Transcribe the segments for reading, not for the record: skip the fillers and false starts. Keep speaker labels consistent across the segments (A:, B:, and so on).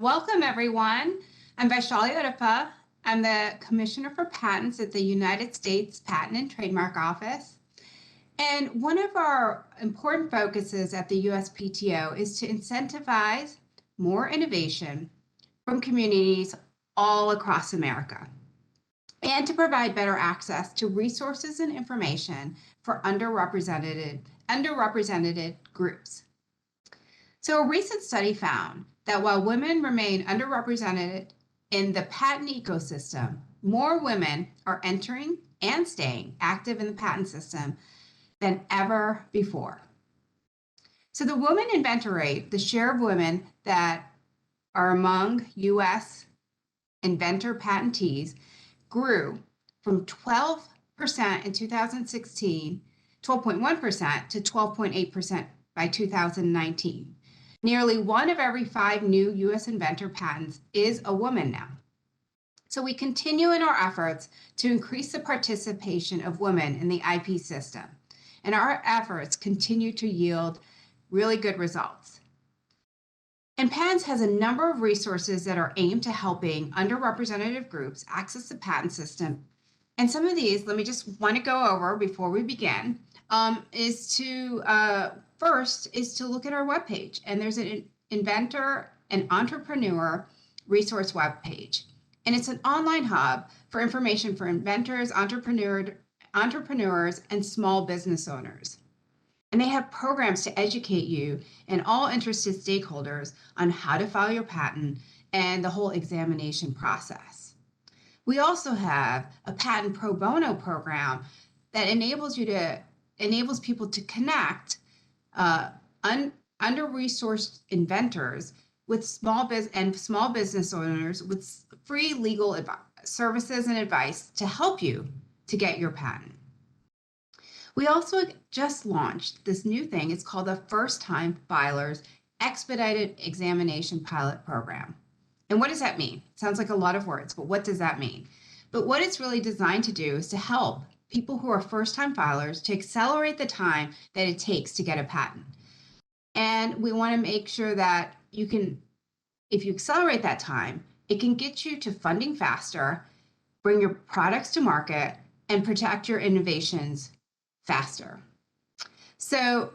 A: Welcome, everyone. I'm Vaishali Udafa. I'm the Commissioner for Patents at the United States Patent and Trademark Office. And one of our important focuses at the USPTO is to incentivize more innovation from communities all across America and to provide better access to resources and information for underrepresented groups. So, a recent study found that while women remain underrepresented in the patent ecosystem, more women are entering and staying active in the patent system than ever before. So, the woman inventor rate, the share of women that are among US inventor patentees, grew from 12% in 2016, 12.1% to 12.8% by 2019. Nearly one of every 5 new US inventor patents is a woman now. So we continue in our efforts to increase the participation of women in the IP system, and our efforts continue to yield really good results. And PATENS has a number of resources that are aimed to helping underrepresented groups access the patent system. And some of these, let me just want to go over before we begin, is to first is to look at our webpage. And there's an inventor and entrepreneur resource webpage. And it's an online hub for information for inventors, entrepreneurs, and small business owners. And they have programs to educate you and all interested stakeholders on how to file your patent and the whole examination process. We also have a patent pro bono program that enables people to connect under-resourced inventors with small business owners with free legal services and advice to help you to get your patent. We also just launched this new thing. It's called the First Time Filers Expedited Examination Pilot Program. And what does that mean? It sounds like a lot of words, but what does that mean? But what it's really designed to do is to help people who are first-time filers to accelerate the time that it takes to get a patent. And we want to make sure that you can, if you accelerate that time, it can get you to funding faster, bring your products to market, and protect your innovations faster. So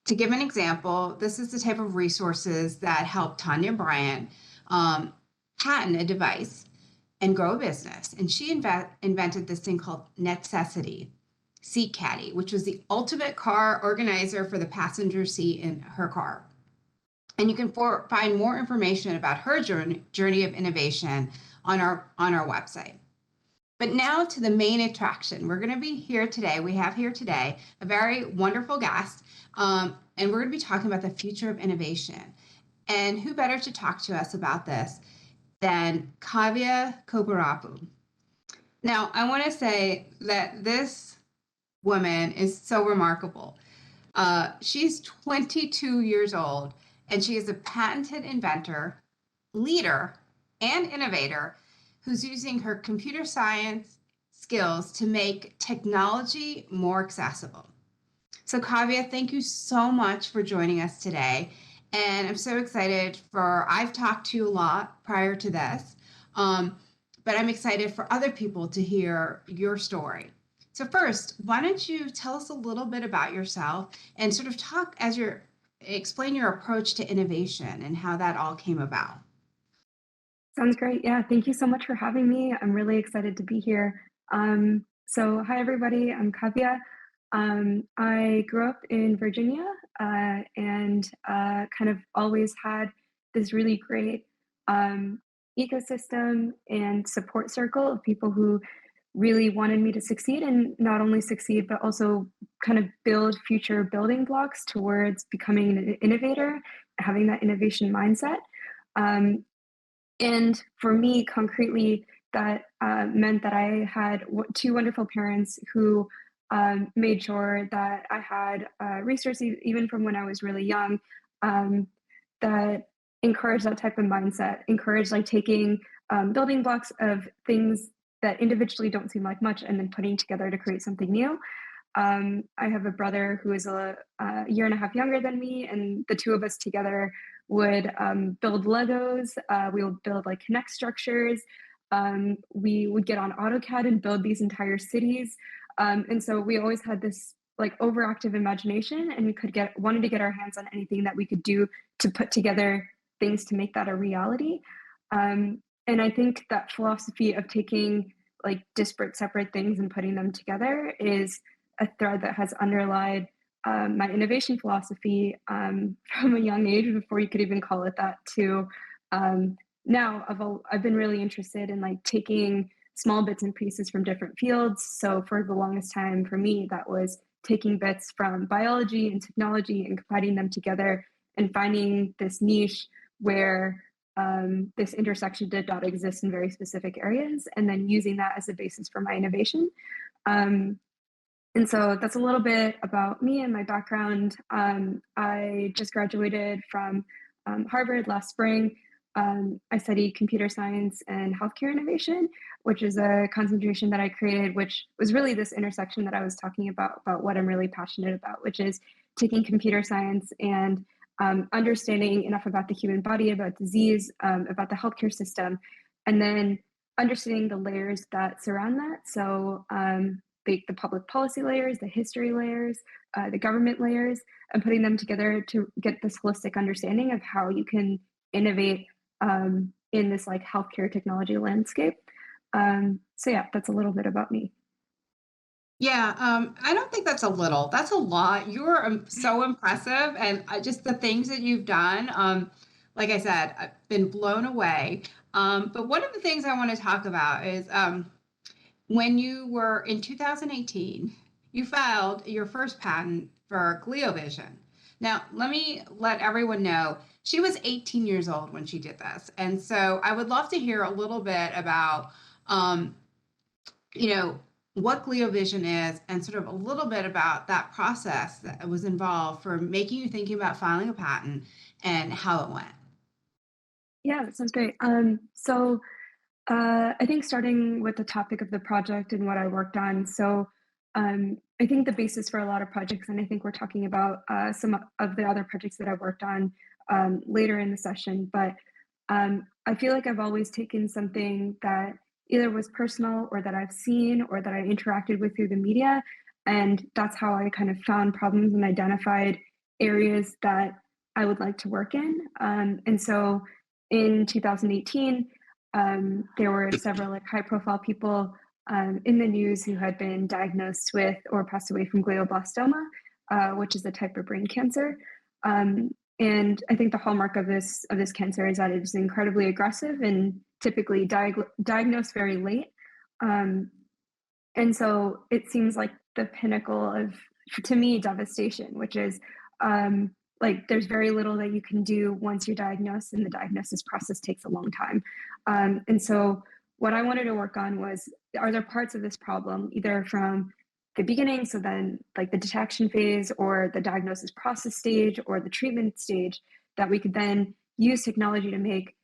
A: to give an example, this is the type of resources that help Tanya Bryant patent a device and grow a business. And she invented this thing called Netcessity Seat Caddy, which was the ultimate car organizer for the passenger seat in her car. And you can find more information about her journey of innovation on our website. But now to the main attraction. We're going to be here today. We have here today a very wonderful guest, and we're going to be talking about the future of innovation. And who better to talk to us about this than Kavya Kobarapu. Now, I want to say that this woman is so remarkable. She's 22 years old, and she is a patented inventor, leader, and innovator who's using her computer science skills to make technology more accessible. So Kavya, thank you so much for joining us today. And I'm so excited I've talked to you a lot prior to this, but I'm excited for other people to hear your story. So first, why don't you tell us a little bit about yourself and sort of explain your approach to innovation and how that all came about.
B: Sounds great. Yeah, thank you so much for having me. I'm really excited to be here. Hi everybody, I'm Kavya. I grew up in Virginia and kind of always had this really great ecosystem and support circle of people who really wanted me to succeed, and not only succeed, but also kind of build future building blocks towards becoming an innovator, having that innovation mindset. And for me, concretely, that meant that I had two wonderful parents who made sure that I had resources, even from when I was really young, that encouraged that type of mindset, encouraged like taking building blocks of things that individually don't seem like much and then putting together to create something new. I have a brother who is a year and a half younger than me, and the two of us together would build Legos. We would build like connect structures. We would get on AutoCAD and build these entire cities. And so we always had this like overactive imagination, and we wanted to get our hands on anything that we could do to put together things to make that a reality. And I think that philosophy of taking like disparate, separate things and putting them together is a thread that has underlied my innovation philosophy from a young age, before you could even call it that, to now I've been really interested in like taking small bits and pieces from different fields. So for the longest time for me, that was taking bits from biology and technology and combining them together and finding this niche where this intersection did not exist in very specific areas, and then using that as a basis for my innovation. And so that's a little bit about me and my background. I just graduated from Harvard last spring. I studied computer science and healthcare innovation, which is a concentration that I created, which was really this intersection that I was talking about what I'm really passionate about, which is taking computer science and understanding enough about the human body, about disease, about the healthcare system, and then understanding the layers that surround that. So the public policy layers, the history layers, the government layers, and putting them together to get this holistic understanding of how you can innovate in this like healthcare technology landscape. So yeah, that's a little bit about me.
A: Yeah, I don't think that's a little. That's a lot. You're so impressive, and just the things that you've done. Like I said, I've been blown away. But one of the things I want to talk about is when you were in 2018, you filed your first patent for GlioVision. Now, let me let everyone know she was 18 years old when she did this. And so I would love to hear a little bit about, um, you know, what GlioVision is and sort of a little bit about that process that was involved for making you thinking about filing a patent and how it went.
B: Yeah, that sounds great. So I think starting with the topic of the project and what I worked on. So I think the basis for a lot of projects, and I think we're talking about some of the other projects that I've worked on later in the session, but I feel like I've always taken something that either was personal or that I've seen or that I interacted with through the media. And that's how I kind of found problems and identified areas that I would like to work in. And so in 2018, there were several like high profile people in the news who had been diagnosed with or passed away from glioblastoma, which is a type of brain cancer. And I think the hallmark of this cancer is that it is incredibly aggressive and typically diagnosed very late. And so it seems like the pinnacle of, to me, devastation, which is like there's very little that you can do once you're diagnosed, and the diagnosis process takes a long time. And so what I wanted to work on was, are there parts of this problem, either from the beginning, so then like the detection phase or the diagnosis process stage or the treatment stage, that we could then use technology to make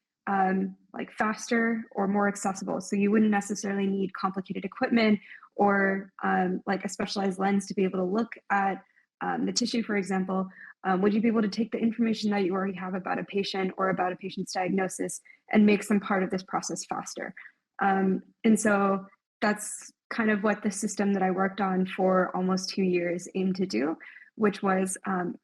B: like faster or more accessible. So you wouldn't necessarily need complicated equipment or like a specialized lens to be able to look at the tissue, for example. Would you be able to take the information that you already have about a patient or about a patient's diagnosis and make some part of this process faster? And so that's kind of what the system that I worked on for almost 2 years aimed to do, which was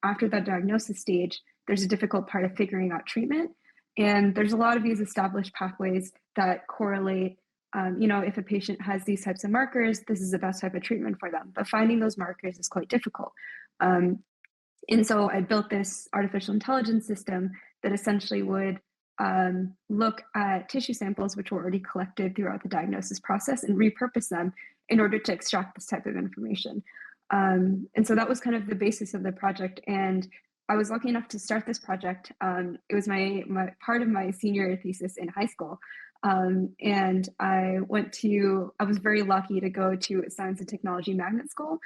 B: after that diagnosis stage, there's a difficult part of figuring out treatment. And there's a lot of these established pathways that correlate, if a patient has these types of markers, this is the best type of treatment for them. But finding those markers is quite difficult. And so I built this artificial intelligence system that essentially would look at tissue samples which were already collected throughout the diagnosis process and repurpose them in order to extract this type of information. And so that was kind of the basis of the project. And I was lucky enough to start this project. It was my part of my senior thesis in high school. And I was very lucky to go to a science and technology magnet school,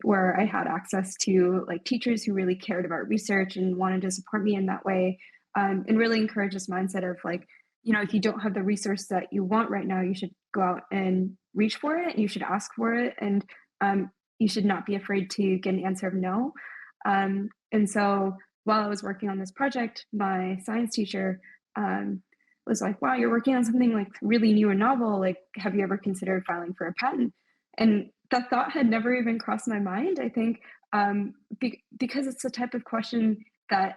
B: where I had access to like teachers who really cared about research and wanted to support me in that way, and really encourage this mindset of like, if you don't have the resource that you want right now, you should go out and reach for it. You should ask for it, and you should not be afraid to get an answer of no. And so while I was working on this project, my science teacher was like, "Wow, you're working on something like really new and novel. Like, have you ever considered filing for a patent?" And that thought had never even crossed my mind. I think because it's the type of question that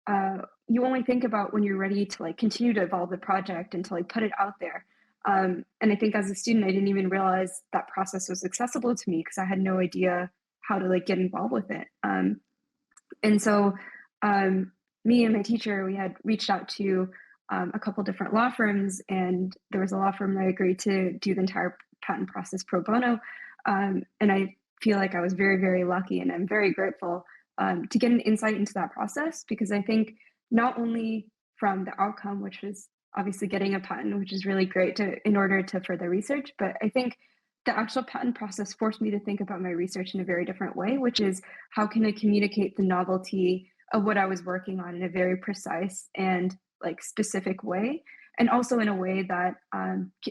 B: uh, you only think about when you're ready to like continue to evolve the project and to like put it out there. And I think as a student, I didn't even realize that process was accessible to me because I had no idea how to like get involved with it. And so um, me and my teacher, we had reached out to a couple different law firms, and there was a law firm that agreed to do the entire patent process pro bono. And I feel like I was very, very lucky, and I'm very grateful to get an insight into that process because I think not only from the outcome, which was obviously getting a patent, which is really great to in order to further research, but I think the actual patent process forced me to think about my research in a very different way, which is how can I communicate the novelty of what I was working on in a very precise and like specific way, and also in a way that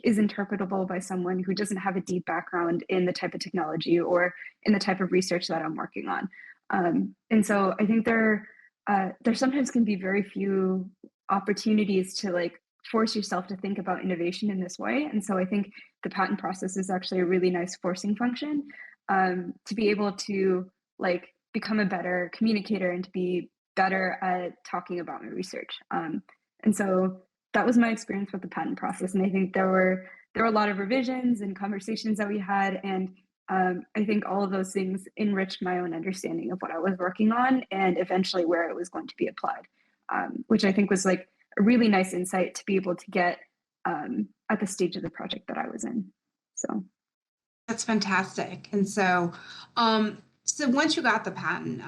B: is interpretable by someone who doesn't have a deep background in the type of technology or in the type of research that I'm working on. And so I think there sometimes can be very few opportunities to like force yourself to think about innovation in this way. And so I think the patent process is actually a really nice forcing function to be able to like become a better communicator and to be better at talking about my research. And so that was my experience with the patent process. And I think there were a lot of revisions and conversations that we had. And I think all of those things enriched my own understanding of what I was working on and eventually where it was going to be applied, which I think was like a really nice insight to be able to get at the stage of the project that I was in. So
A: That's fantastic. And so, so once you got the patent,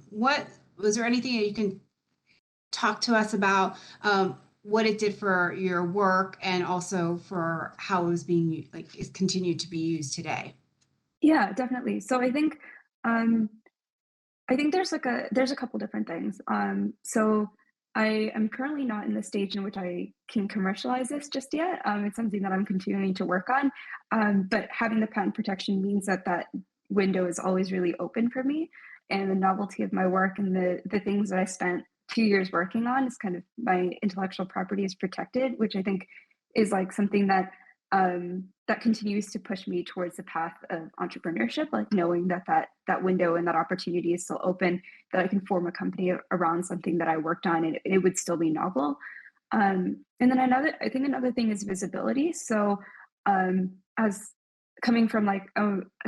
A: what was there anything that you can talk to us about what it did for your work and also for how it was being like is continued to be used today?
B: yeah, definitely. So um, I think there's a couple different things. So I am currently not in the stage in which I can commercialize this just yet. It's something that I'm continuing to work on. But having the patent protection means that that window is always really open for me, and the novelty of my work and the things that I spent 2 years working on is kind of my intellectual property is protected, which I think is like something that that continues to push me towards the path of entrepreneurship, like knowing that that window and that opportunity is still open, that I can form a company around something that I worked on, and it would still be novel. And then I think another thing is visibility. So, as coming from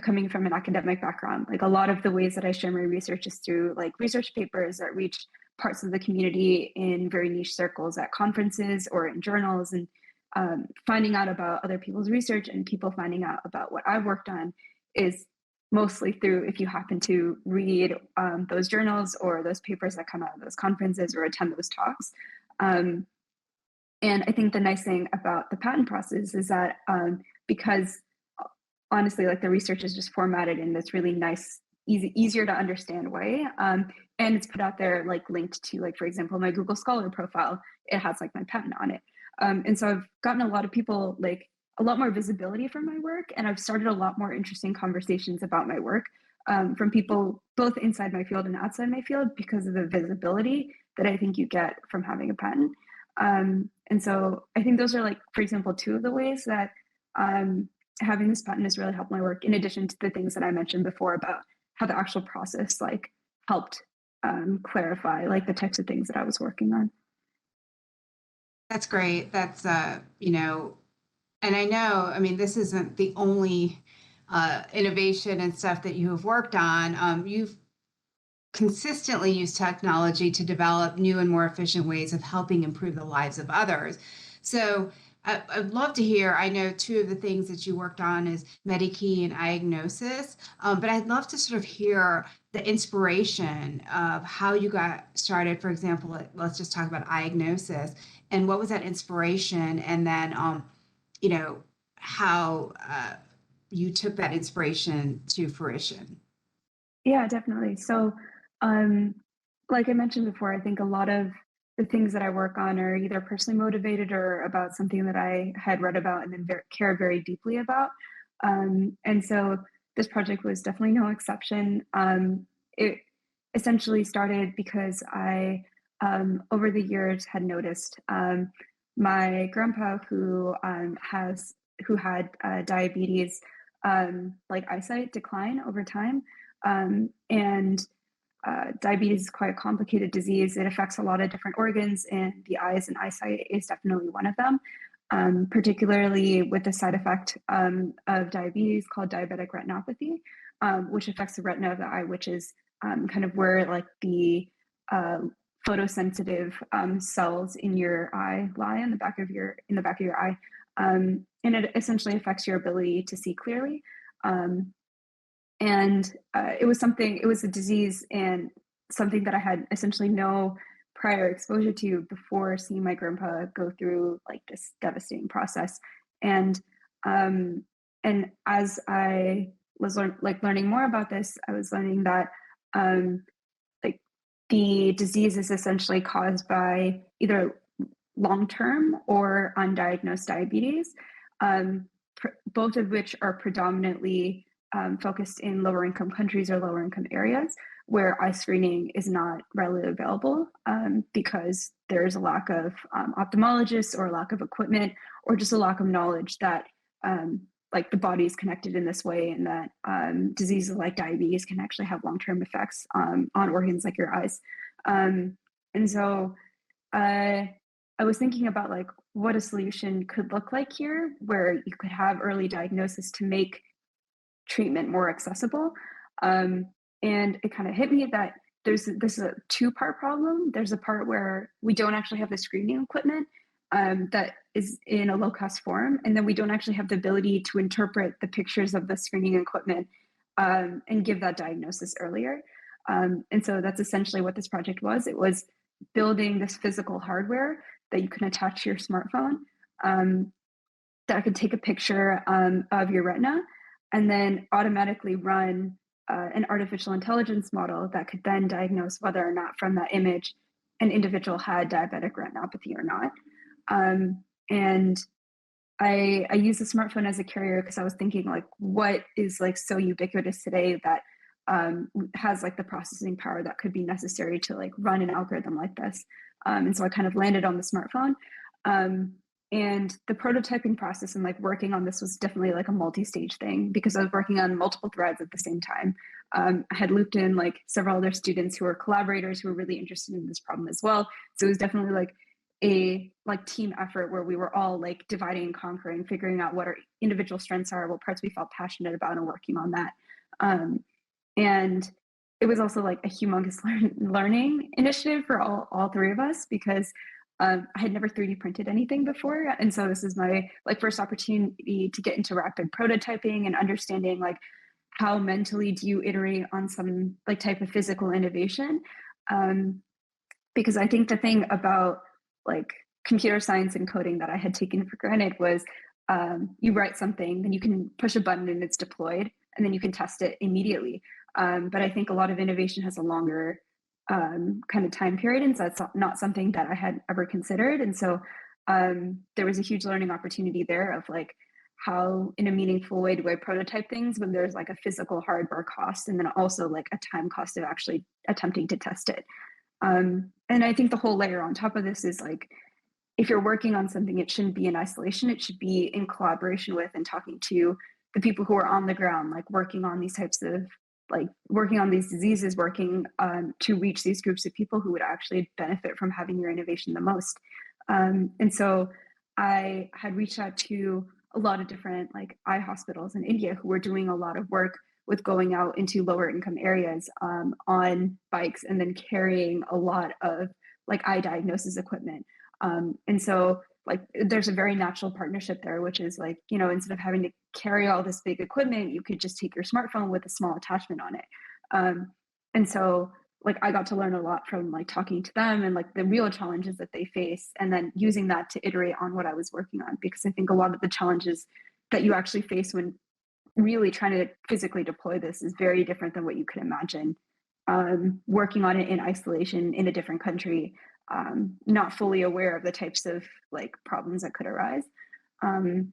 B: coming from an academic background, like a lot of the ways that I share my research is through like research papers that reach parts of the community in very niche circles at conferences or in journals, and finding out about other people's research and people finding out about what I've worked on is mostly through if you happen to read those journals or those papers that come out of those conferences or attend those talks. Um, and I think the nice thing about the patent process is that because honestly, like the research is just formatted in this really nice, easier to understand way. And it's put out there, like linked to, like, for example, my Google Scholar profile, it has like my patent on it. And so I've gotten a lot of people, like a lot more visibility from my work. And I've started a lot more interesting conversations about my work from people both inside my field and outside my field because of the visibility that I think you get from having a patent. And so I think those are like, for example, two of the ways that having this patent has really helped my work, in addition to the things that I mentioned before about how the actual process like helped clarify like the types of things that I was working on.
A: That's great. That's and I know, I mean, this isn't the only innovation and stuff that you have worked on. You've consistently used technology to develop new and more efficient ways of helping improve the lives of others. So I'd love to hear. I know two of the things that you worked on is Medikey and iAgnosis, but I'd love to sort of hear the inspiration of how you got started. For example, let's just talk about iAgnosis and what was that inspiration, and then how you took that inspiration to fruition.
B: Yeah, definitely. So, um, like I mentioned before, I think a lot of the things that I work on are either personally motivated or about something that I had read about and then care very deeply about. And so this project was definitely no exception. It essentially started because I, over the years, had noticed my grandpa who had diabetes, like eyesight decline over time, and diabetes is quite a complicated disease. It affects a lot of different organs, and the eyes and eyesight is definitely one of them. Particularly with the side effect of diabetes called diabetic retinopathy, which affects the retina of the eye, which is kind of where like the uh, photosensitive cells in your eye lie in the back of your eye, and it essentially affects your ability to see clearly. Um, and it was a disease and something that I had essentially no prior exposure to before seeing my grandpa go through like this devastating process. And um, and as I was learning more about this, I was learning that um, like the disease is essentially caused by either long-term or undiagnosed diabetes, both of which are predominantly focused in lower income countries or lower income areas where eye screening is not readily available because there's a lack of ophthalmologists or a lack of equipment or just a lack of knowledge that like the body is connected in this way and that diseases like diabetes can actually have long-term effects on organs like your eyes. And so I was thinking about like what a solution could look like here, where you could have early diagnosis to make treatment more accessible. Um, and it kind of hit me that this is a two-part problem. There's a part where we don't actually have the screening equipment that is in a low-cost form, and then we don't actually have the ability to interpret the pictures of the screening equipment and give that diagnosis earlier. And so that's essentially what this project was. It was building this physical hardware that you can attach to your smartphone that could take a picture of your retina and then automatically run an artificial intelligence model that could then diagnose whether or not from that image an individual had diabetic retinopathy or not. And I use the smartphone as a carrier because I was thinking like what is like so ubiquitous today that has like the processing power that could be necessary to like run an algorithm like this. And so I kind of landed on the smartphone. And the prototyping process and like working on this was definitely like a multi-stage thing because I was working on multiple threads at the same time. I had looped in like several other students who were collaborators who were really interested in this problem as well. So it was definitely like a like team effort where we were all like dividing and conquering, figuring out what our individual strengths are, what parts we felt passionate about, and working on that. And it was also like a humongous learning initiative for all three of us because I had never 3D printed anything before, and so this is my like first opportunity to get into rapid prototyping and understanding like how mentally do you iterate on some like type of physical innovation. Because I think the thing about like computer science and coding that I had taken for granted was you write something, then you can push a button and it's deployed, and then you can test it immediately. But I think a lot of innovation has a longer kind of time period, and so that's not something that I had ever considered. And so there was a huge learning opportunity there of like how in a meaningful way do I prototype things when there's like a physical hardware cost and then also like a time cost of actually attempting to test it. And I think the whole layer on top of this is like if you're working on something, it shouldn't be in isolation. It should be in collaboration with and talking to the people who are on the ground, like working on these types of like working on these diseases, working to reach these groups of people who would actually benefit from having your innovation the most. And so I had reached out to a lot of different like eye hospitals in India who were doing a lot of work with going out into lower income areas on bikes and then carrying a lot of like eye diagnosis equipment. And so like there's a very natural partnership there, which is like, you know, instead of having to carry all this big equipment, you could just take your smartphone with a small attachment on it. And so like I got to learn a lot from like talking to them and like the real challenges that they face and then using that to iterate on what I was working on, because I think a lot of the challenges that you actually face when really trying to physically deploy this is very different than what you could imagine working on it in isolation in a different country, not fully aware of the types of like problems that could arise. I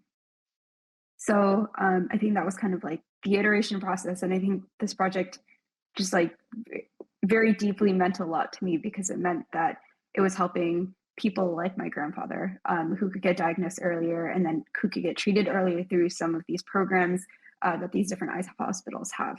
B: think that was kind of like the iteration process. And I think this project just like very deeply meant a lot to me because it meant that it was helping people like my grandfather, who could get diagnosed earlier and then who could get treated earlier through some of these programs that these different eye hospitals have.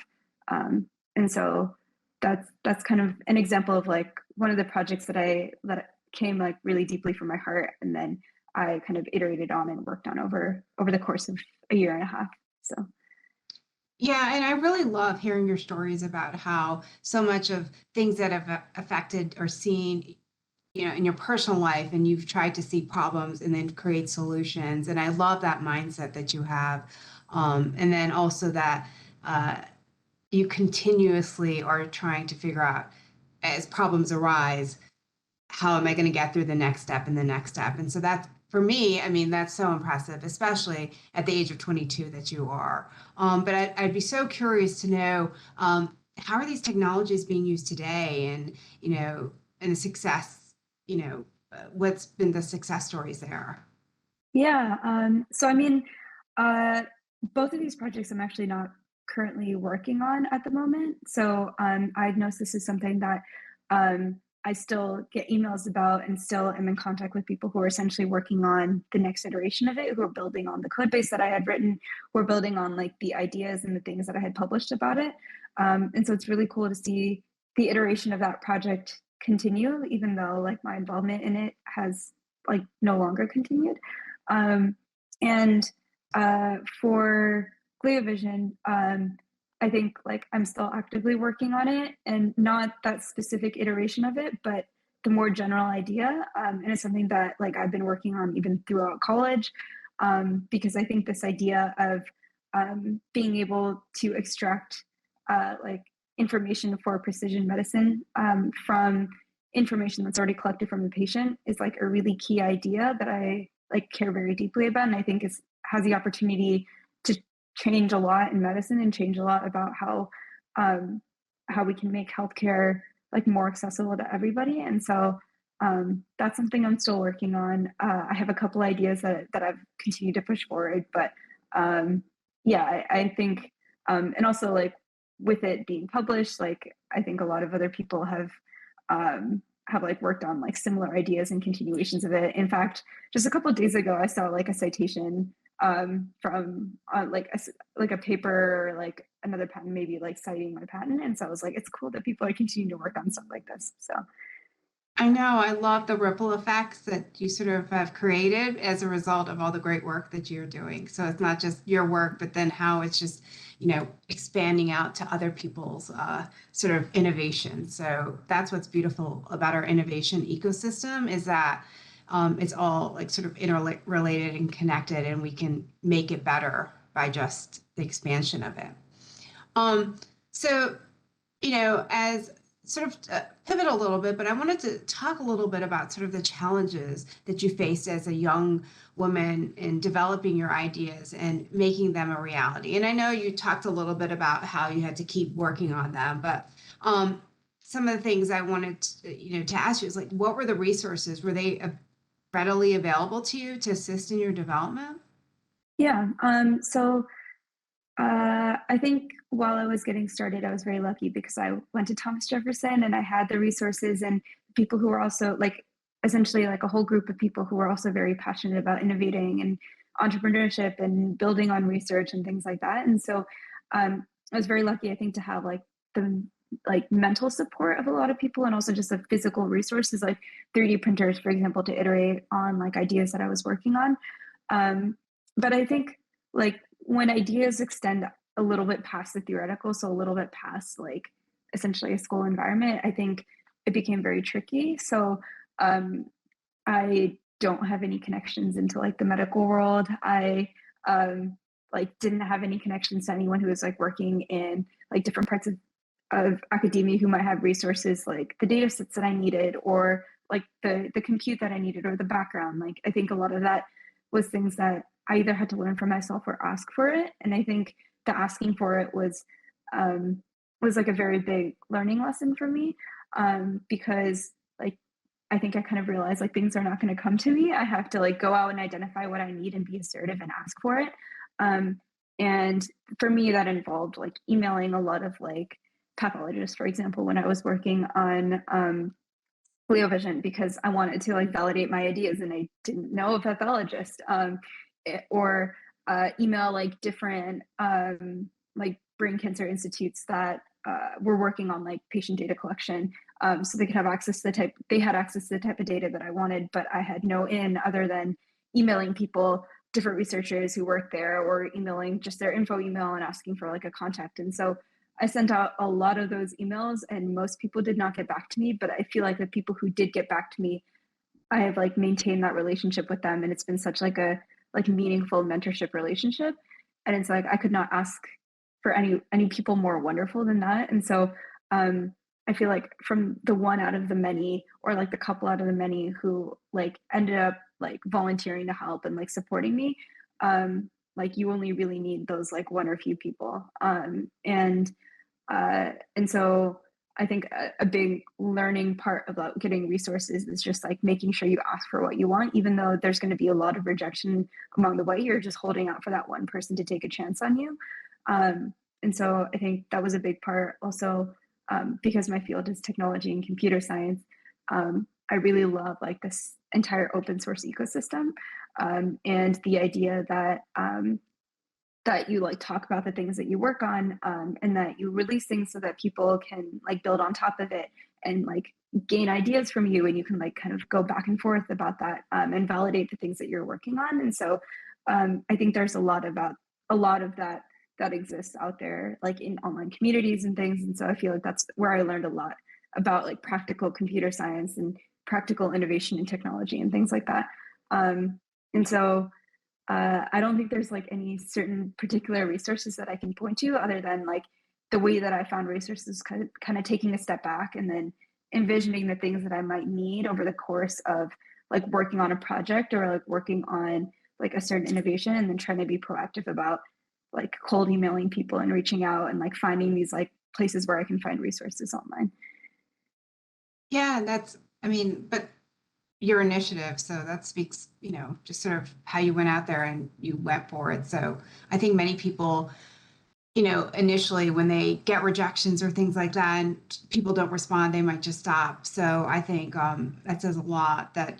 B: And so that's kind of an example of like one of the projects that came like really deeply from my heart, and then I kind of iterated on and worked on over the course of a year and a half. So
A: Yeah, and I really love hearing your stories about how so much of things that have affected or seen, in your personal life, and you've tried to see problems and then create solutions. And I love that mindset that you have. And then also that uh, you continuously are trying to figure out as problems arise, how am I going to get through the next step and the next step? And so that's for me, I mean, that's so impressive, especially at the age of 22 that you are. But I'd be so curious to know, how are these technologies being used today, and the success, what's been the success stories there?
B: yeah, so I mean, uh, both of these projects I'm actually not currently working on at the moment. So diagnosis is something that I still get emails about and still am in contact with people who are essentially working on the next iteration of it, who are building on the code base that I had written, who are building on like the ideas and the things that I had published about it. And so it's really cool to see the iteration of that project continue, even though like my involvement in it has like no longer continued. Um, and for GlioVision, I think like I'm still actively working on it, and not that specific iteration of it, but the more general idea. And it's something that like I've been working on even throughout college, because I think this idea of being able to extract like information for precision medicine from information that's already collected from the patient is like a really key idea that I like care very deeply about, and I think is has the opportunity to change a lot in medicine and change a lot about um, how we can make healthcare like more accessible to everybody. And so that's something I'm still working on. I have a couple ideas that I've continued to push forward, but um, yeah, I think, and also like with it being published, like I think a lot of other people have like worked on like similar ideas and continuations of it. In fact, just a couple of days ago, I saw like a citation from like a paper or like another patent, maybe like citing my patent. And so I was like, it's cool that people are continuing to work on stuff like this. So
A: I know. I love the ripple effects that you sort of have created as a result of all the great work that you're doing. So it's not just your work, but then how it's just, expanding out to other people's sort of innovation. So that's what's beautiful about our innovation ecosystem is that it's all like sort of interrelated and connected, and we can make it better by just the expansion of it. Um, so as sort of pivot a little bit, but I wanted to talk a little bit about sort of the challenges that you faced as a young woman in developing your ideas and making them a reality. And I know you talked a little bit about how you had to keep working on them, but some of the things I wanted to ask you is like, what were the resources? Were they readily available to you to assist in your development?
B: yeah, so I think while I was getting started, I was very lucky because I went to Thomas Jefferson and I had the resources and people who were also like essentially like a whole group of people who were also very passionate about innovating and entrepreneurship and building on research and things like that. And so I was very lucky, I think, to have like the like mental support of a lot of people and also just the physical resources like 3D printers, for example, to iterate on like ideas that I was working on. But I think like when ideas extend a little bit past the theoretical, so a little bit past like essentially a school environment, I think it became very tricky. So um, I don't have any connections into like the medical world. I um, like didn't have any connections to anyone who was like working in like different parts of academia who might have resources like the data sets that I needed or like the compute that I needed or the background. Like I think a lot of that was things that I either had to learn for myself or ask for it. And I think the asking for it was like a very big learning lesson for me because like I think I kind of realized like things are not going to come to me. I have to like go out and identify what I need and be assertive and ask for it. Um, and for me, that involved like emailing a lot of like pathologist, for example, when I was working on ClioVision, because I wanted to like validate my ideas and I didn't know a pathologist, or email like different like brain cancer institutes that were working on like patient data collection, so they could have access to they had access to the type of data that I wanted, but I had no in other than emailing people, different researchers who worked there, or emailing just their info email and asking for like a contact. And so I sent out a lot of those emails and most people did not get back to me, but I feel like the people who did get back to me, I have like maintained that relationship with them, and it's been such like a like meaningful mentorship relationship. And it's like I could not ask for any people more wonderful than that. And so I feel like from the one out of the many, or like the couple out of the many who like ended up like volunteering to help and like supporting me, like you only really need those like one or few people. And so I think a big learning part about getting resources is just like making sure you ask for what you want, even though there's going to be a lot of rejection along the way. You're just holding out for that one person to take a chance on you. And so I think that was a big part also, because my field is technology and computer science. I really love like this entire open source ecosystem, and the idea that that you like talk about the things that you work on, and that you release things so that people can like build on top of it and like gain ideas from you, and you can like kind of go back and forth about that, and validate the things that you're working on. And so I think there's a lot of that that exists out there like in online communities and things. And so I feel like that's where I learned a lot about like practical computer science and practical innovation in technology and things like that. And so I don't think there's like any certain particular resources that I can point to, other than like the way that I found resources kind of taking a step back and then envisioning the things that I might need over the course of like working on a project or like working on like a certain innovation, and then trying to be proactive about like cold emailing people and reaching out and like finding these like places where I can find resources online.
A: Yeah, I mean, but your initiative. So that speaks, just sort of how you went out there and you went for it. So I think many people, initially when they get rejections or things like that and people don't respond, they might just stop. So I think that says a lot that,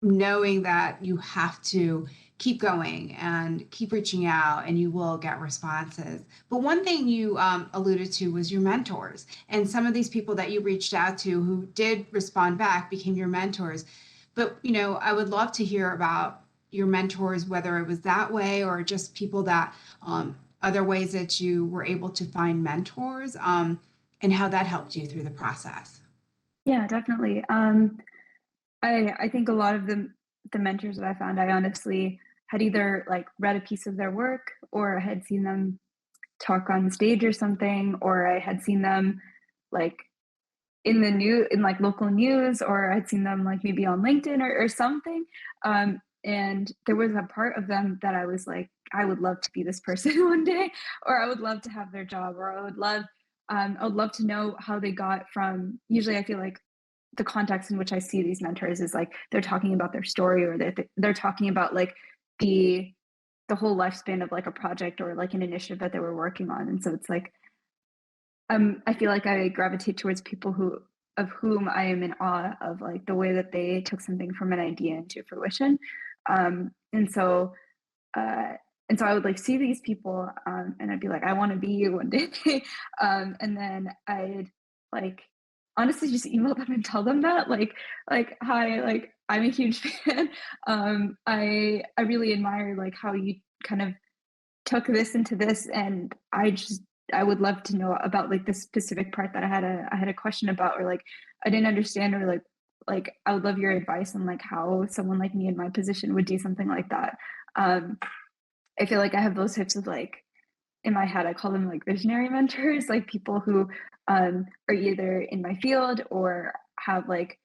A: knowing that you have to keep going and keep reaching out and you will get responses. But one thing you alluded to was your mentors, and some of these people that you reached out to who did respond back became your mentors. But I would love to hear about your mentors, whether it was that way or just people that other ways that you were able to find mentors, and how that helped you through the process.
B: Yeah, definitely. I think a lot of the mentors that I found, I honestly had either like read a piece of their work, or I had seen them talk on stage or something, or I had seen them like in like local news, or I'd seen them like maybe on LinkedIn or something. And there was a part of them that I was like, I would love to be this person one day, or I would love to have their job, or I would love to know how they got from. Usually, I feel like the context in which I see these mentors is like they're talking about their story, or they're talking about like the whole lifespan of like a project or like an initiative that they were working on. And so it's like I feel like I gravitate towards people of whom I am in awe of, like the way that they took something from an idea into fruition. And so uh, I would like see these people, and I'd be like, I want to be you one day. And then I'd like honestly just email them and tell them that hi, like I'm a huge fan. I really admire like how you kind of took this into this, and I would love to know about like this specific part that I had a question about, or like I didn't understand, or like I would love your advice on like how someone like me in my position would do something like that. um I feel like I have those types of like, in my head I call them like visionary mentors, like people who are either in my field or have like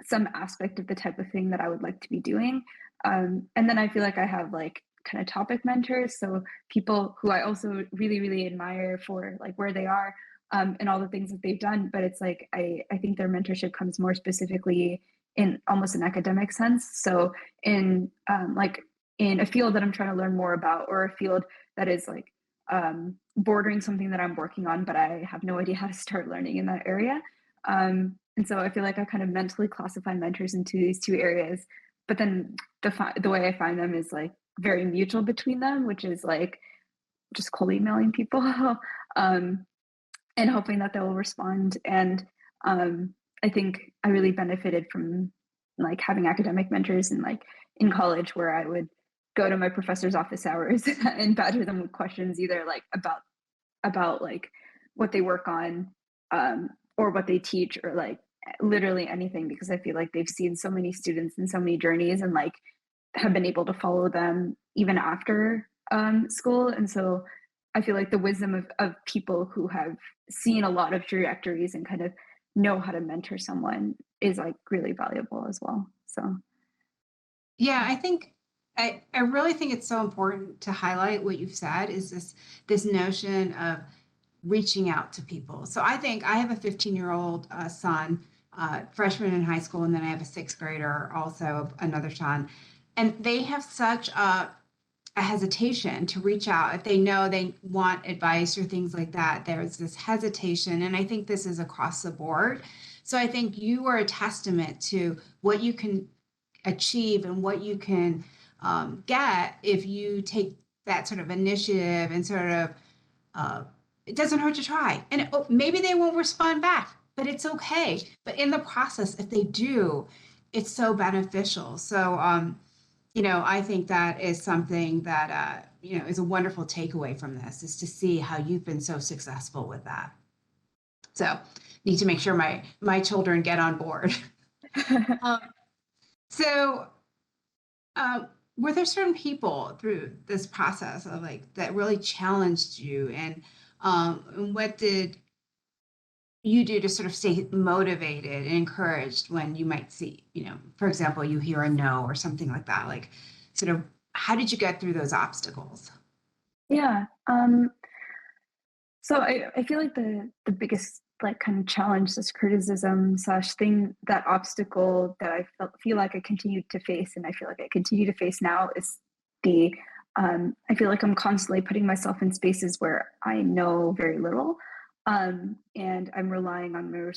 B: some aspect of the type of thing that I would like to be doing. And then I feel like I have like kind of topic mentors, so people who I also really really admire for like where they are, and all the things that they've done. But it's like I think their mentorship comes more specifically in almost an academic sense. So in like in a field that I'm trying to learn more about, or a field that is like bordering something that I'm working on, but I have no idea how to start learning in that area. And so I feel like I kind of mentally classify mentors into these two areas, but then the way I find them is like very mutual between them, which is like just cold emailing people um, and hoping that they will respond. And I think I really benefited from like having academic mentors and like in college where I would go to my professor's office hours and badger them with questions either like about like what they work on or what they teach or like literally anything because I feel like they've seen so many students and so many journeys and like have been able to follow them even after school. And so I feel like the wisdom of people who have seen a lot of trajectories and kind of know how to mentor someone is like really valuable as well. So
A: Yeah, I really think it's so important to highlight what you've said is this notion of reaching out to people. So I think I have a 15-year-old son, freshman in high school, and then I have a sixth grader, also another son, and they have such a hesitation to reach out if they know they want advice or things like that. There's this hesitation, and I think this is across the board. So I think you are a testament to what you can achieve and what you can get if you take that sort of initiative and sort of it doesn't hurt to try. And maybe they won't respond back, but it's okay. But in the process, if they do, it's so beneficial. So, I think that is something that, is a wonderful takeaway from this is to see how you've been so successful with that. So, need to make sure my children get on board. um, so, were there certain people through this process of like that really challenged you and what did you do to sort of stay motivated and encouraged when you might see, for example, you hear a no or something like that? Like, sort of, how did you get through those obstacles?
B: yeah. So I feel like the biggest like kind of challenge, this criticism slash thing, that obstacle that feel like I continued to face, and I feel like I continue to face now is the I feel like I'm constantly putting myself in spaces where I know very little, and I'm relying on my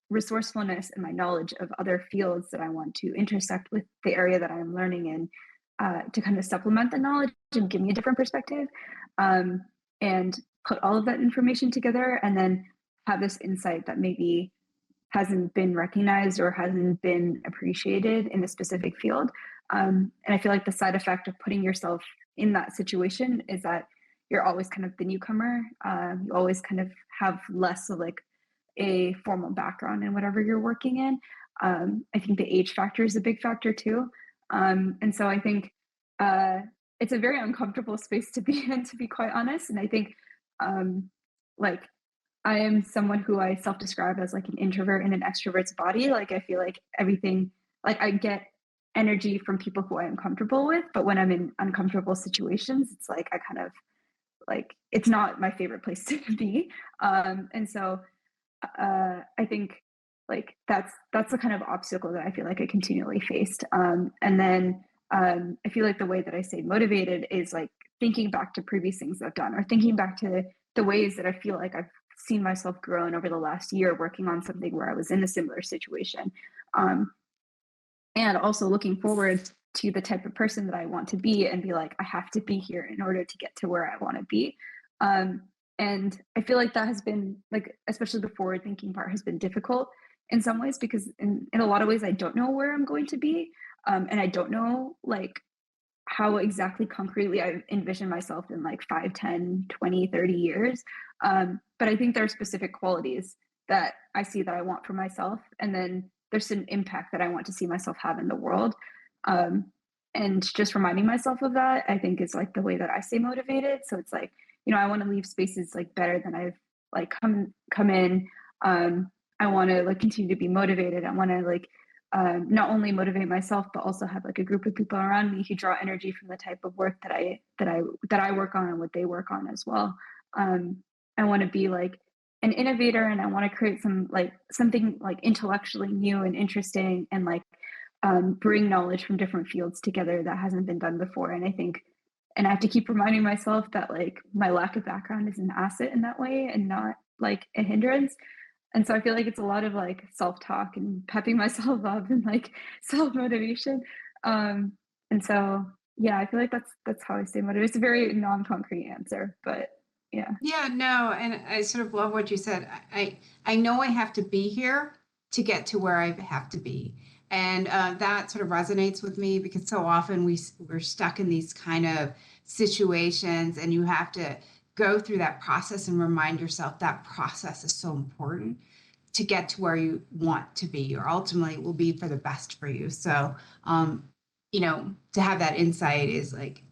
B: resourcefulness and my knowledge of other fields that I want to intersect with the area that I'm learning in to kind of supplement the knowledge and give me a different perspective. And put all of that information together and then have this insight that maybe hasn't been recognized or hasn't been appreciated in a specific field. And I feel like the side effect of putting yourself in that situation is that you're always kind of the newcomer. You always kind of have less of like a formal background in whatever you're working in. I think the age factor is a big factor too. And so I think it's a very uncomfortable space to be in, to be quite honest. And I think like I am someone who I self-describe as like an introvert in an extrovert's body. Like I feel like everything, like I get energy from people who I am comfortable with, but when I'm in uncomfortable situations, it's like I kind of like it's not my favorite place to be. And so I think like that's the kind of obstacle that I feel like I continually faced. And then I feel like the way that I stay motivated is like thinking back to previous things I've done or thinking back to the ways that I feel like I've seen myself grown over the last year working on something where I was in a similar situation. And also looking forward to the type of person that I want to be and be like, I have to be here in order to get to where I want to be. And I feel like that has been like, especially the forward thinking part has been difficult in some ways because in a lot of ways, I don't know where I'm going to be. And I don't know like how exactly concretely I envision myself in like 5, 10, 20, 30 years. But I think there are specific qualities that I see that I want for myself. And then there's an impact that I want to see myself have in the world. And just reminding myself of that, I think is like the way that I stay motivated. So it's like, I want to leave spaces like better than I've like come in. I want to like continue to be motivated. I want to like not only motivate myself, but also have like a group of people around me who draw energy from the type of work that I work on and what they work on as well. I want to be like an innovator, and I want to create something like intellectually new and interesting, and like bring knowledge from different fields together that hasn't been done before. And I think and I have to keep reminding myself that like my lack of background is an asset in that way and not like a hindrance. And so I feel like it's a lot of like self-talk and pepping myself up and like self-motivation. Um, and so yeah, I feel like that's how I stay motivated. It's a very non-concrete answer, but yeah.
A: Yeah, no, and I sort of love what you said. I know I have to be here to get to where I have to be, and that sort of resonates with me because so often we're stuck in these kind of situations, and you have to go through that process and remind yourself that process is so important to get to where you want to be, or ultimately will be for the best for you. So, to have that insight is like,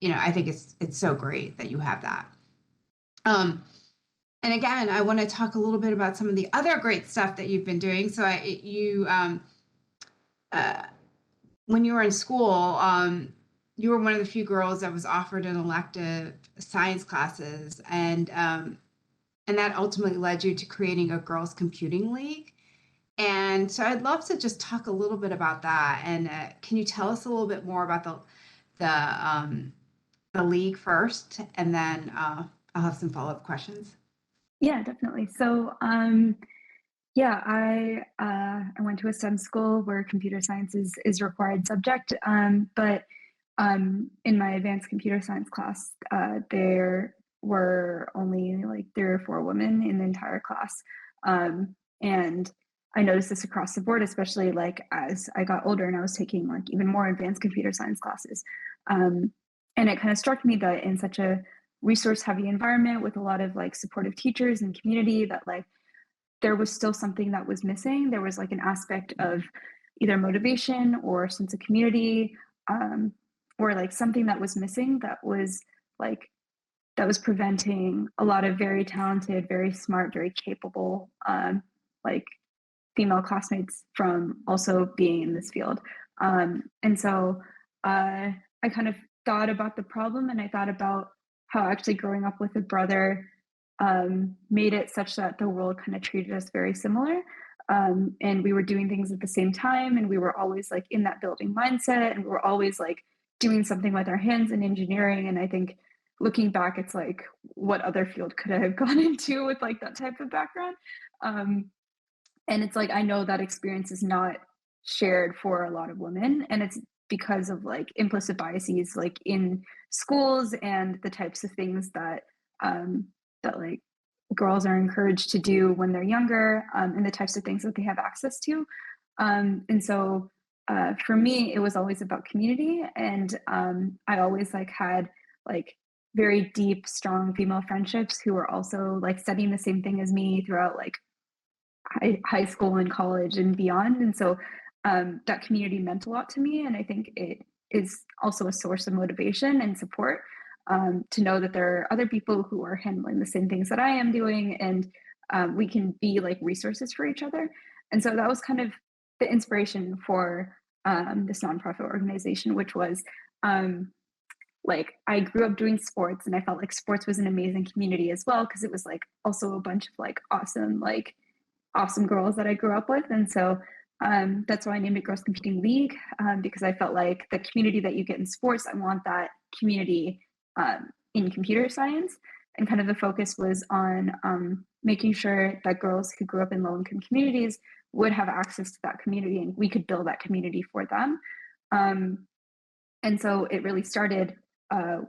A: I think it's so great that you have that. Um, and again, I want to talk a little bit about some of the other great stuff that you've been doing. So uh, when you were in school, you were one of the few girls that was offered an elective science classes, and that ultimately led you to creating a girls computing league. And so I'd love to just talk a little bit about that. And can you tell us a little bit more about the league first, and then I'll have some follow-up questions.
B: Yeah, definitely. So yeah, I went to a STEM school where computer science is a required subject. But in my advanced computer science class, there were only like 3 or 4 women in the entire class. And I noticed this across the board, especially like as I got older and I was taking like even more advanced computer science classes. Um, and it kind of struck me that in such a resource heavy environment with a lot of like supportive teachers and community, that like there was still something that was missing. There was like an aspect of either motivation or sense of community, um, or like something that was missing like that was preventing a lot of very talented, very smart, very capable like female classmates from also being in this field. And so I kind of thought about the problem, and I thought about how actually growing up with a brother made it such that the world kind of treated us very similar. And we were doing things at the same time, and we were always like in that building mindset, and we were always like doing something with our hands in engineering. And I think looking back, it's like what other field could I have gone into with like that type of background? Um, and it's like I know that experience is not shared for a lot of women, and it's because of like implicit biases like in schools and the types of things um, that like girls are encouraged to do when they're younger, and the types of things that they have access to. And so for me, it was always about community, and I always like had like very deep, strong female friendships who were also like studying the same thing as me throughout like high school and college and beyond. And so that community meant a lot to me. And I think it is also a source of motivation and support, to know that there are other people who are handling the same things that I am doing. And we can be like resources for each other. And so that was kind of the inspiration for this nonprofit organization, which was like I grew up doing sports, and I felt like sports was an amazing community as well, because it was like also a bunch of like awesome girls that I grew up with. And so that's why I named it Girls Competing League, because I felt like the community that you get in sports, I want that community in computer science. And kind of the focus was on making sure that girls who grew up in low income communities would have access to that community, and we could build that community for them. Um, and so it really started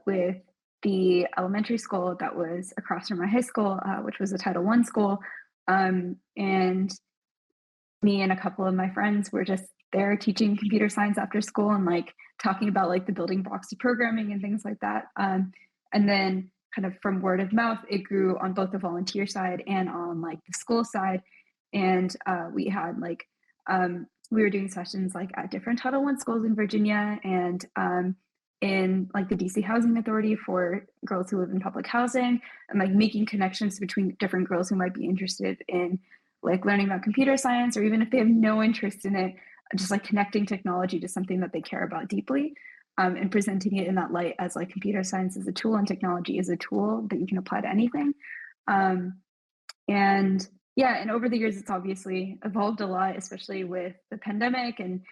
B: with the elementary school that was across from my high school, which was a Title I school. And me and a couple of my friends were just there teaching computer science after school and like talking about like the building blocks of programming and things like that. And then kind of from word of mouth, it grew on both the volunteer side and on like the school side. And we had like, we were doing sessions like at different Title I schools in Virginia, and in like the DC Housing Authority for girls who live in public housing, and like making connections between different girls who might be interested in like learning about computer science, or even if they have no interest in it, just like connecting technology to something that they care about deeply, and presenting it in that light as like computer science is a tool and technology is a tool that you can apply to anything. Um, and yeah, and over the years, it's obviously evolved a lot, especially with the pandemic and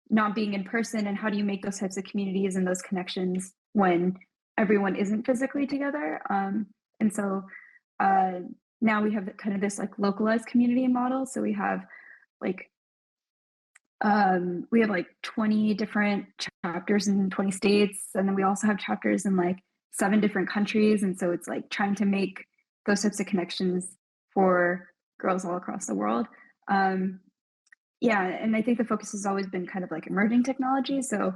B: not being in person. And how do you make those types of communities and those connections when everyone isn't physically together. And so uh, now we have kind of this like localized community model. So like we have like 20 different chapters in 20 states, and then we also have chapters in like 7 different countries. And so it's like trying to make those types of connections for girls all across the world. Um, yeah, and I think the focus has always been kind of like emerging technology. So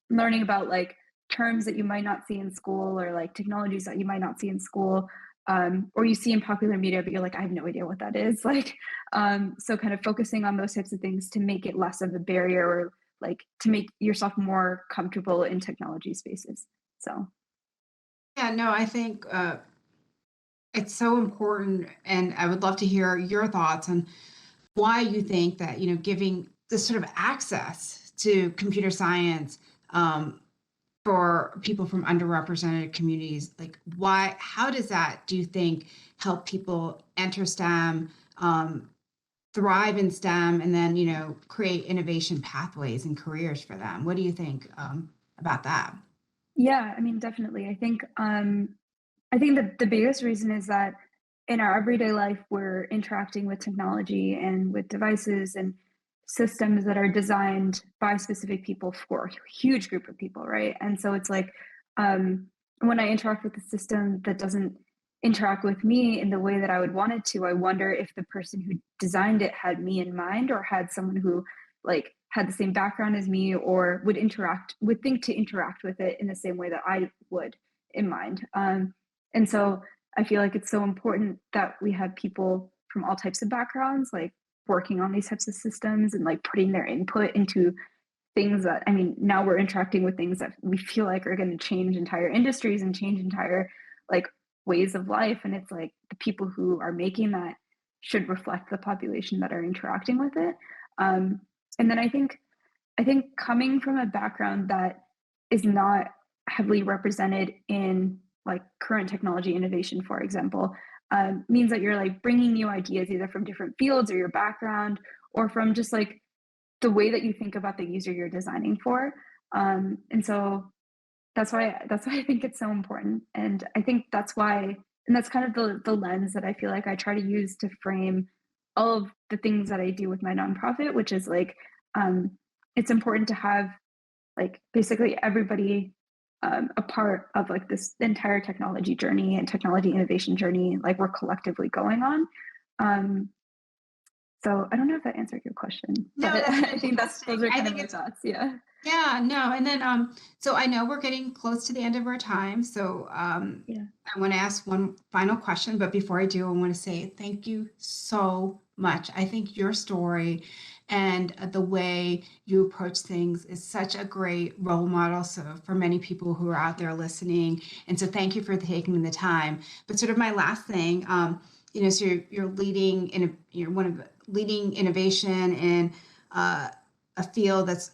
B: learning about like terms that you might not see in school, or like technologies that you might not see in school, or you see in popular media, but you're like, I have no idea what that is. Like, so kind of focusing on those types of things to make it less of a barrier, or like to make yourself more comfortable in technology spaces. So
A: Yeah, no, I think it's so important, and I would love to hear your thoughts on why you think that, giving this sort of access to computer science um, for people from underrepresented communities, like how does that, do you think, help people enter STEM, um, thrive in STEM, and then, create innovation pathways and careers for them? What do you think about that?
B: yeah, I mean, definitely. I think the biggest reason is that in our everyday life, we're interacting with technology and with devices and systems that are designed by specific people for a huge group of people, right? And so it's like um, when I interact with a system that doesn't interact with me in the way that I would want it to, I wonder if the person who designed it had me in mind, or had someone who like had the same background as me, or would think to interact with it in the same way that I would in mind. And so I feel like it's so important that we have people from all types of backgrounds, like working on these types of systems and like putting their input into things that, I mean, now we're interacting with things that we feel like are going to change entire industries and change entire like ways of life. And it's like the people who are making that should reflect the population that are interacting with it. Um, and then I think coming from a background that is not heavily represented in like current technology innovation, for example, means that you're like bringing new ideas either from different fields or your background, or from just like the way that you think about the user you're designing for. And so that's why I think it's so important. And I think that's why, and that's kind of the lens that I feel like I try to use to frame all of the things that I do with my nonprofit, which is like um, it's important to have like basically everybody a part of like this entire technology journey and technology innovation journey, like we're collectively going on. Um, so I don't know if that answered your question,
A: No,
B: but
A: that's
B: I think those
A: fantastic.
B: are
A: I
B: kind of
A: think
B: my
A: it's
B: thoughts. Yeah.
A: Yeah, no, and then so I know we're getting close to the end of our time, so
B: Yeah.
A: I want to ask one final question, but before I do, I want to say thank you so much. I think your story and the way you approach things is such a great role model, so for many people who are out there listening, and so thank you for taking the time. But sort of my last thing, so you're leading in you're one of leading innovation in a field that's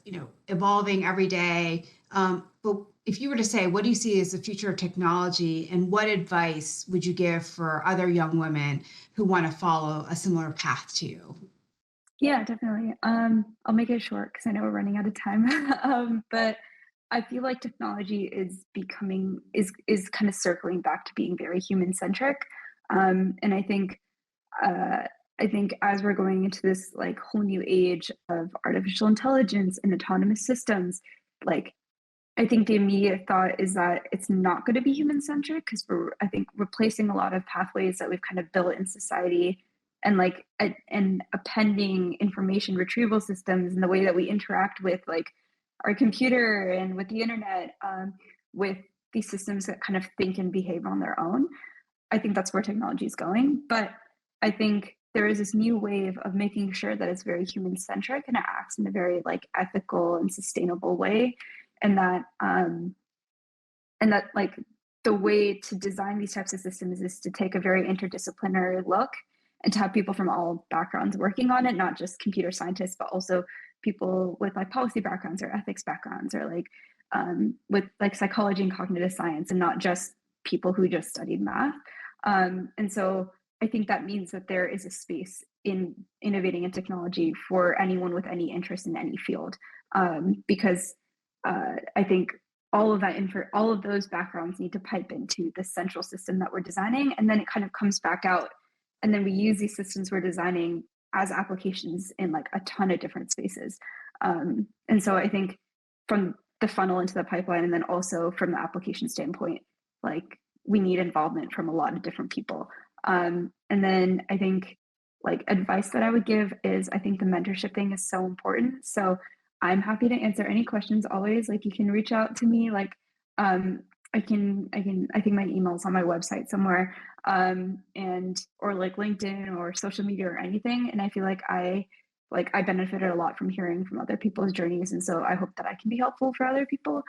A: evolving every day. But if you were to say, what do you see as the future of technology, and what advice would you give for other young women who want to follow a similar path to you?
B: Yeah, definitely. I'll make it short because I know we're running out of time. But I feel like technology is becoming is kind of circling back to being very human centric. And uh, I think as we're going into this like whole new age of artificial intelligence and autonomous systems, like I think the immediate thought is that it's not going to be human centric, because we're, I think, replacing a lot of pathways that we've kind of built in society, and like and appending information retrieval systems and the way that we interact with like our computer and with the internet, with these systems that kind of think and behave on their own. I think that's where technology is going. But I think there is this new wave of making sure that it's very human centric and it acts in a very like ethical and sustainable way. And that like the way to design these types of systems is to take a very interdisciplinary look and to have people from all backgrounds working on it, not just computer scientists, but also people with like policy backgrounds or ethics backgrounds, or like with like psychology and cognitive science, and not just people who just studied math. And so I think that means that there is a space in innovating in technology for anyone with any interest in any field, because I think all of those backgrounds need to pipe into the central system that we're designing, and then it kind of comes back out, and then we use these systems we're designing as applications in like a ton of different spaces. And so I think from the funnel into the pipeline, and then also from the application standpoint, like we need involvement from a lot of different people. And then I think like advice that I would give is I think the mentorship thing is so important. So I'm happy to answer any questions always. Like you can reach out to me. Like um, I think my email's on my website somewhere, and or like LinkedIn or social media or anything. And I feel like I benefited a lot from hearing from other people's journeys, and so I hope that I can be helpful for other people.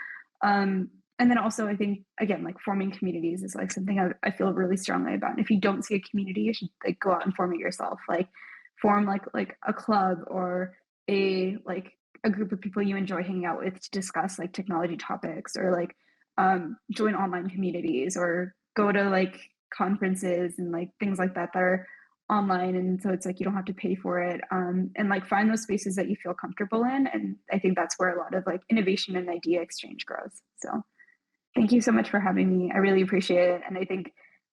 B: And then also I think again like forming communities is like something I feel really strongly about. And if you don't see a community, you should like go out and form it yourself. Like form like a club or a group of people you enjoy hanging out with to discuss like technology topics, or like join online communities or go to like conferences and like things like that that are online, and so it's like you don't have to pay for it, and like find those spaces that you feel comfortable in. And I think that's where a lot of like innovation and idea exchange grows. So thank you so much for having me. I really appreciate it. And I think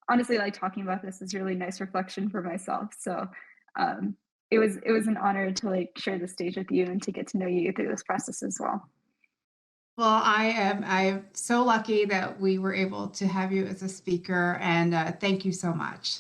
B: honestly, like talking about this is really nice reflection for myself. So um, it was an honor to like share the stage with you and to get to know you through this process as well.
A: Well, I'm so lucky that we were able to have you as a speaker, and thank you so much.